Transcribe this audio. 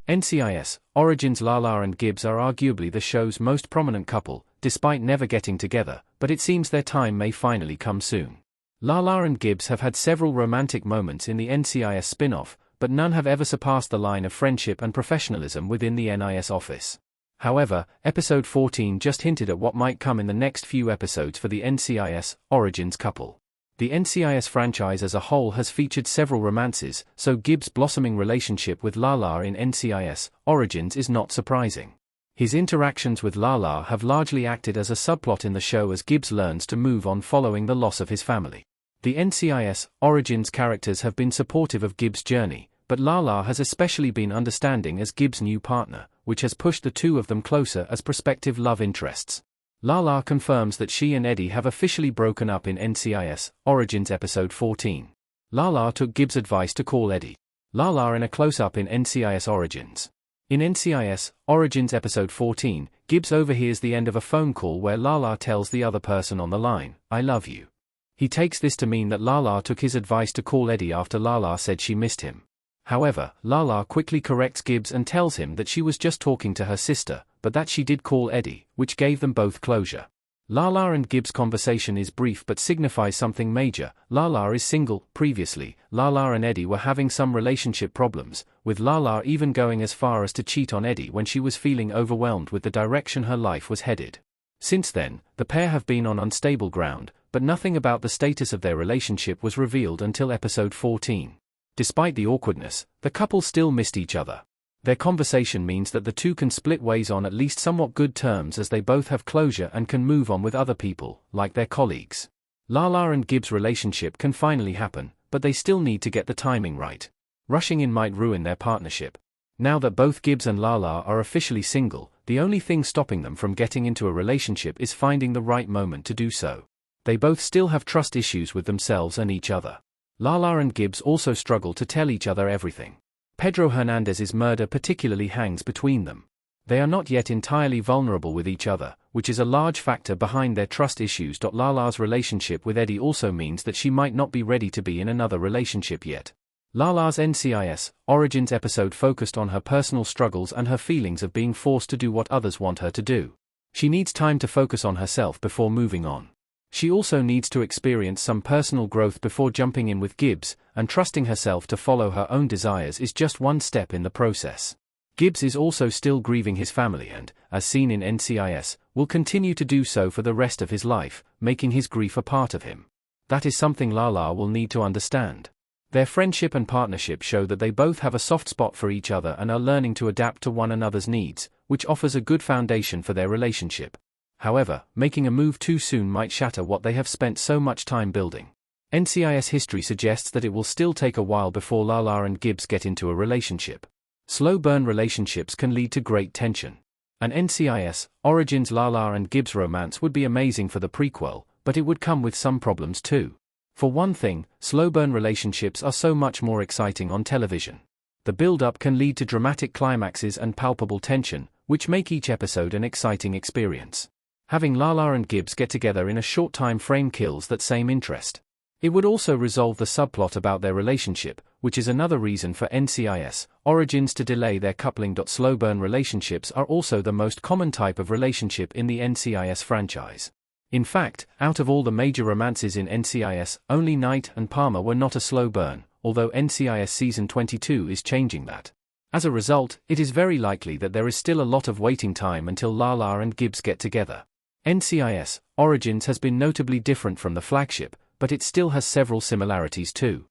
NCIS Origins. Lala and Gibbs are arguably the show's most prominent couple, despite never getting together, but it seems their time may finally come soon. Lala and Gibbs have had several romantic moments in the NCIS spin-off, but none have ever surpassed the line of friendship and professionalism within the NIS office. However, episode 14 just hinted at what might come in the next few episodes for the NCIS Origins couple. The NCIS franchise as a whole has featured several romances, so Gibbs' blossoming relationship with Lala in NCIS Origins is not surprising. His interactions with Lala have largely acted as a subplot in the show as Gibbs learns to move on following the loss of his family. The NCIS Origins characters have been supportive of Gibbs' journey, but Lala has especially been understanding as Gibbs' new partner, which has pushed the two of them closer as prospective love interests. Lala confirms that she and Eddie have officially broken up in NCIS Origins episode 14. Lala took Gibbs' advice to call Eddie. Lala in a close-up in NCIS Origins. In NCIS Origins episode 14, Gibbs overhears the end of a phone call where Lala tells the other person on the line, "I love you." He takes this to mean that Lala took his advice to call Eddie after Lala said she missed him. However, Lala quickly corrects Gibbs and tells him that she was just talking to her sister, but that she did call Eddie, which gave them both closure. Lala and Gibbs' conversation is brief but signifies something major. Lala is single. Previously, Lala and Eddie were having some relationship problems, with Lala even going as far as to cheat on Eddie when she was feeling overwhelmed with the direction her life was headed. Since then, the pair have been on unstable ground, but nothing about the status of their relationship was revealed until episode 14. Despite the awkwardness, the couple still missed each other. Their conversation means that the two can split ways on at least somewhat good terms as they both have closure and can move on with other people, like their colleagues. Lala and Gibbs' relationship can finally happen, but they still need to get the timing right. Rushing in might ruin their partnership. Now that both Gibbs and Lala are officially single, the only thing stopping them from getting into a relationship is finding the right moment to do so. They both still have trust issues with themselves and each other. Lala and Gibbs also struggle to tell each other everything. Pedro Hernandez's murder particularly hangs between them. They are not yet entirely vulnerable with each other, which is a large factor behind their trust issues. Lala's relationship with Eddie also means that she might not be ready to be in another relationship yet. Lala's NCIS Origins episode focused on her personal struggles and her feelings of being forced to do what others want her to do. She needs time to focus on herself before moving on. She also needs to experience some personal growth before jumping in with Gibbs, and trusting herself to follow her own desires is just one step in the process. Gibbs is also still grieving his family and, as seen in NCIS, will continue to do so for the rest of his life, making his grief a part of him. That is something Lala will need to understand. Their friendship and partnership show that they both have a soft spot for each other and are learning to adapt to one another's needs, which offers a good foundation for their relationship. However, making a move too soon might shatter what they have spent so much time building. NCIS history suggests that it will still take a while before Lala and Gibbs get into a relationship. Slow burn relationships can lead to great tension. An NCIS Origins Lala and Gibbs romance would be amazing for the prequel, but it would come with some problems too. For one thing, slow burn relationships are so much more exciting on television. The build-up can lead to dramatic climaxes and palpable tension, which make each episode an exciting experience. Having Lala and Gibbs get together in a short time frame kills that same interest. It would also resolve the subplot about their relationship, which is another reason for NCIS Origins to delay their coupling. Slow burn relationships are also the most common type of relationship in the NCIS franchise. In fact, out of all the major romances in NCIS, only Knight and Palmer were not a slow burn, although NCIS Season 22 is changing that. As a result, it is very likely that there is still a lot of waiting time until Lala and Gibbs get together. NCIS Origins has been notably different from the flagship, but it still has several similarities too.